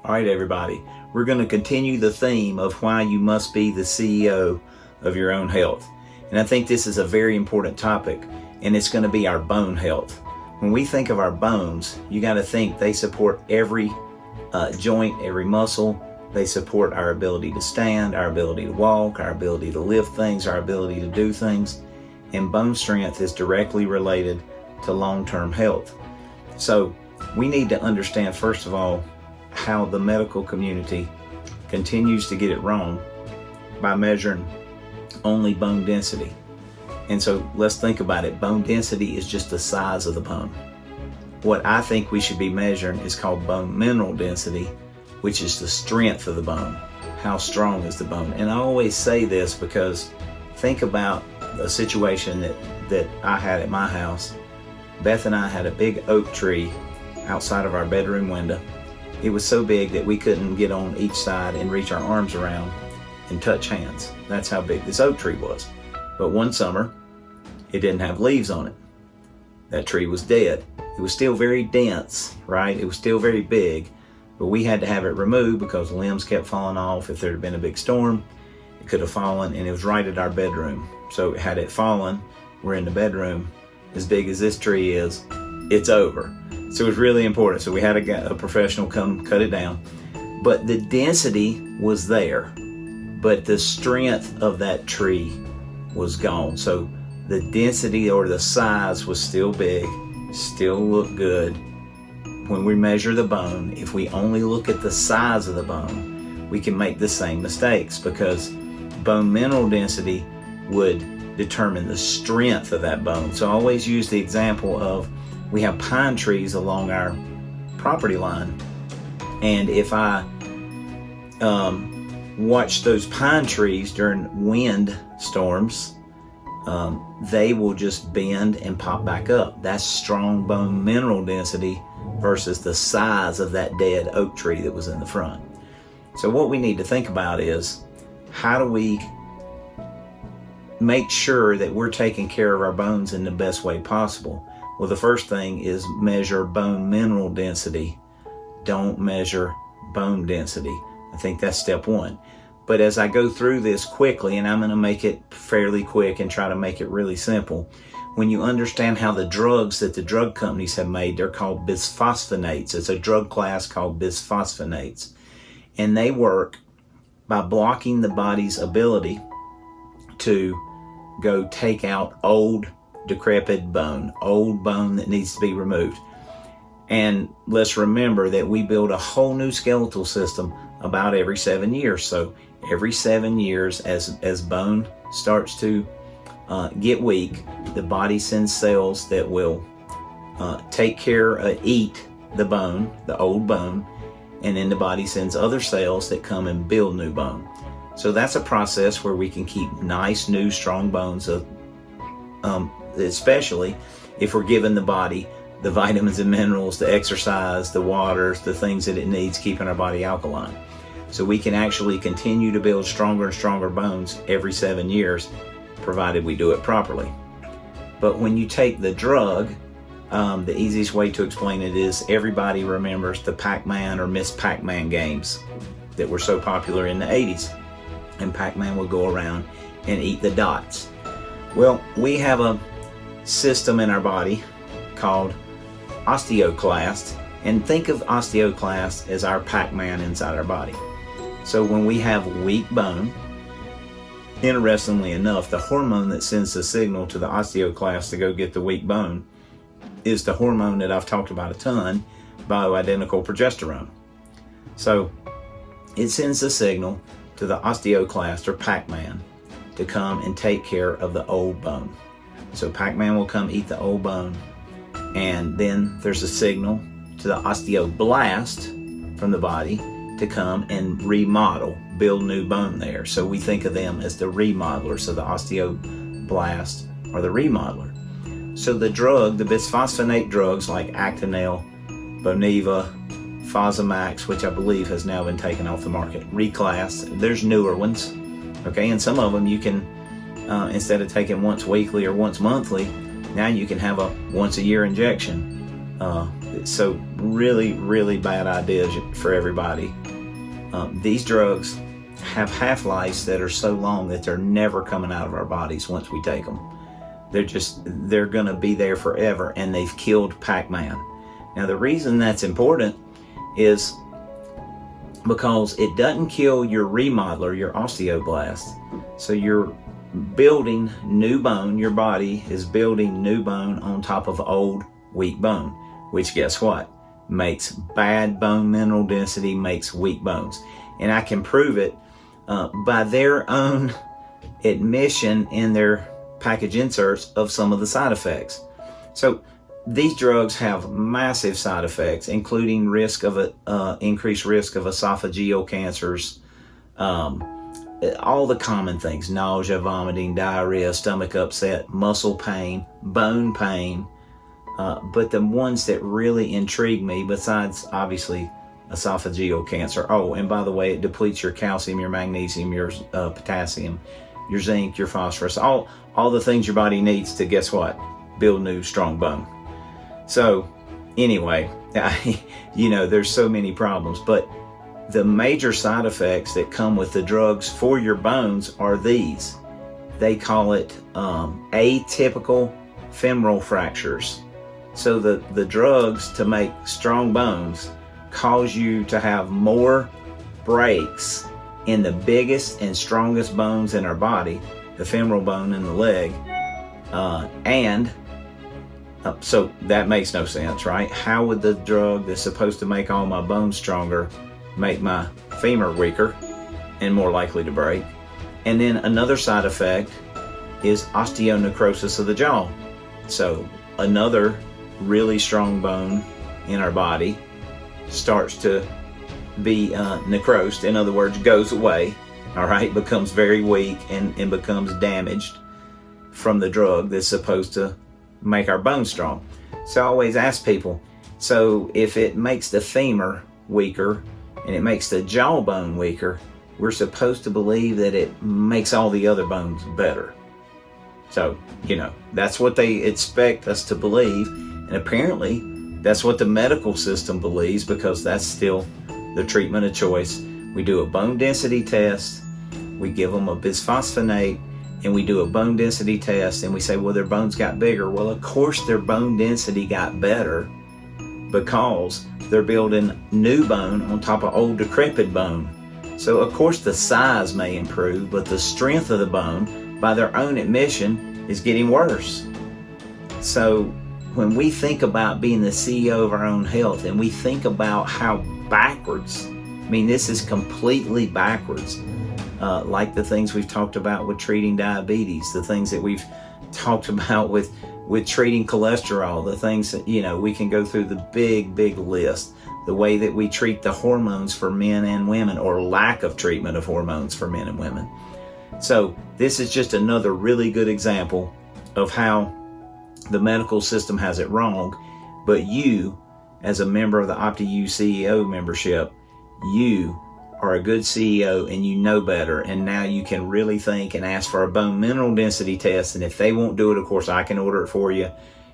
All right, everybody, we're going to continue the theme of why you must be the CEO of your own health. And I think this is a very important topic, and it's going to be our bone health. When we think of our bones, you got to think they support every joint, every muscle. They support our ability to stand, our ability to walk, our ability to lift things, our ability to do things. And bone strength is directly related to long-term health. So we need to understand, first of all, how the medical community continues to get it wrong by measuring only bone density. And so let's think about it. Bone density is just the size of the bone. What I think we should be measuring is called bone mineral density, which is the strength of the bone. How strong is the bone? And I always say this because think about a situation that I had at my house. Beth and I had a big oak tree outside of our bedroom window. It was so big that we couldn't get on each side and reach our arms around and touch hands. That's how big this oak tree was. But one summer, it didn't have leaves on it. That tree was dead. It was still very dense, right? It was still very big, but we had to have it removed because limbs kept falling off. If there had been a big storm, it could have fallen, and it was right at our bedroom. So had it fallen, we're in the bedroom, as big as this tree is, it's over. So it was really important. So we had a professional come cut it down. But the density was there, but the strength of that tree was gone. So the density or the size was still big, still looked good. When we measure the bone, if we only look at the size of the bone, we can make the same mistakes because bone mineral density would determine the strength of that bone. So I always use the example of we have pine trees along our property line, and if I watch those pine trees during wind storms, they will just bend and pop back up. That's strong bone mineral density versus the size of that dead oak tree that was in the front. So what we need to think about is, how do we make sure that we're taking care of our bones in the best way possible? Well, the first thing is measure bone mineral density. Don't measure bone density. I think that's step one. But as I go through this quickly, and I'm going to make it fairly quick and try to make it really simple, when you understand how the drugs that the drug companies have made, they're called bisphosphonates. It's a drug class called bisphosphonates. And they work by blocking the body's ability to go take out old, decrepit bone, old bone that needs to be removed. And let's remember that we build a whole new skeletal system about every 7 years. So every 7 years, as bone starts to get weak, the body sends cells that will take care, eat the bone, the old bone, and then the body sends other cells that come and build new bone. So that's a process where we can keep nice, new, strong bones, especially if we're giving the body the vitamins and minerals, the exercise, the waters, the things that it needs, keeping our body alkaline. So we can actually continue to build stronger and stronger bones every 7 years, provided we do it properly. But when you take the drug, the easiest way to explain it is everybody remembers the Pac-Man or Miss Pac-Man games that were so popular in the 80s. And Pac-Man would go around and eat the dots. Well, we have a system in our body called osteoclast, and think of osteoclast as our Pac-Man inside our body. So when we have weak bone, interestingly enough, the hormone that sends the signal to the osteoclast to go get the weak bone is the hormone that I've talked about a ton, bioidentical progesterone. So it sends the signal to the osteoclast or Pac-Man to come and take care of the old bone. So Pac-Man will come eat the old bone, and then there's a signal to the osteoblast from the body to come and remodel, build new bone there. So we think of them as the remodeler, so the osteoblast or the remodeler. So the drug, the bisphosphonate drugs like Actonel, Boniva, Fosamax, which I believe has now been taken off the market, Reclass, there's newer ones, okay, and some of them you can, instead of taking once weekly or once monthly, now you can have a once a year injection. So really, really bad ideas for everybody. These drugs have half-lives that are so long that they're never coming out of our bodies once we take them. They're going to be there forever, and they've killed Pac-Man. Now, the reason that's important is because it doesn't kill your remodeler, your osteoblast. So you're building new bone. Your body is building new bone on top of old, weak bone, which guess what? Makes bad bone mineral density, makes weak bones. And I can prove it by their own admission in their package inserts of some of the side effects. So these drugs have massive side effects, including increased risk of esophageal cancers, all the common things: nausea, vomiting, diarrhea, stomach upset, muscle pain, bone pain. But the ones that really intrigue me, besides obviously esophageal cancer, oh, and by the way, it depletes your calcium, your magnesium, your potassium, your zinc, your phosphorus, all the things your body needs to, guess what? Build new, strong bone. So anyway, there's so many problems, but the major side effects that come with the drugs for your bones are these. They call it atypical femoral fractures. So the drugs to make strong bones cause you to have more breaks in the biggest and strongest bones in our body, the femoral bone in the leg, so that makes no sense, right? How would the drug that's supposed to make all my bones stronger make my femur weaker and more likely to break? And then another side effect is osteonecrosis of the jaw. So another really strong bone in our body starts to be necrosed, in other words, goes away, all right, becomes very weak and becomes damaged from the drug that's supposed to make our bones strong. So I always ask people, so if it makes the femur weaker and it makes the jawbone weaker, we're supposed to believe that it makes all the other bones better. So, that's what they expect us to believe. And apparently, that's what the medical system believes, because that's still the treatment of choice. We do a bone density test, we give them a bisphosphonate, and we do a bone density test, and we say, well, their bones got bigger. Well, of course their bone density got better because they're building new bone on top of old decrepit bone. So of course the size may improve, but the strength of the bone, by their own admission, is getting worse. So when we think about being the CEO of our own health, and we think about how backwards, this is completely backwards. Like the things we've talked about with treating diabetes, the things that we've talked about with treating cholesterol, the things that, we can go through the big list, the way that we treat the hormones for men and women, or lack of treatment of hormones for men and women. So this is just another really good example of how the medical system has it wrong, but you, as a member of the OptiU CEO membership, you are a good CEO and you know better, and now you can really think and ask for a bone mineral density test. And if they won't do it, of course I can order it for you.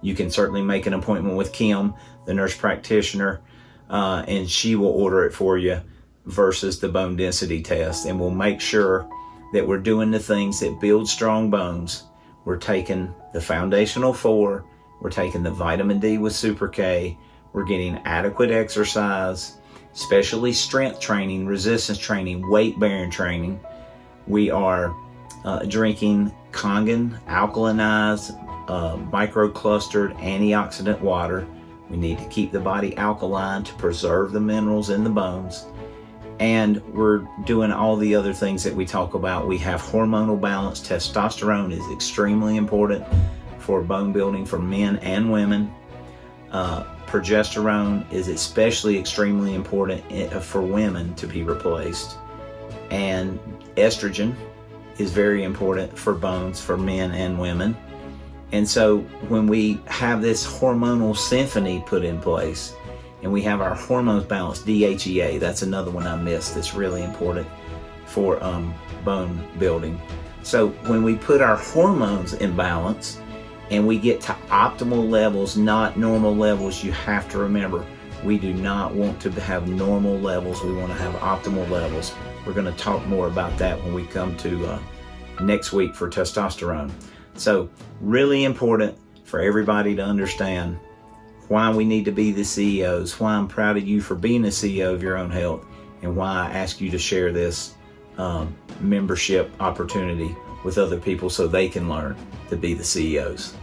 You can certainly make an appointment with Kim, the nurse practitioner, and she will order it for you versus the bone density test. And we'll make sure that we're doing the things that build strong bones. We're taking the foundational 4, we're taking the vitamin D with Super K, we're getting adequate exercise, especially strength training, resistance training, weight bearing training. We are drinking Kangen alkalinized, microclustered antioxidant water. We need to keep the body alkaline to preserve the minerals in the bones. And we're doing all the other things that we talk about. We have hormonal balance. Testosterone is extremely important for bone building for men and women. Progesterone is especially extremely important for women to be replaced. And estrogen is very important for bones for men and women. And so when we have this hormonal symphony put in place, and we have our hormones balanced, DHEA, that's another one I missed that's really important for bone building. So when we put our hormones in balance, and we get to optimal levels, not normal levels, you have to remember, we do not want to have normal levels. We want to have optimal levels. We're going to talk more about that when we come to next week for testosterone. So really important for everybody to understand why we need to be the CEOs, why I'm proud of you for being a CEO of your own health, and why I ask you to share this membership opportunity with other people so they can learn to be the CEOs.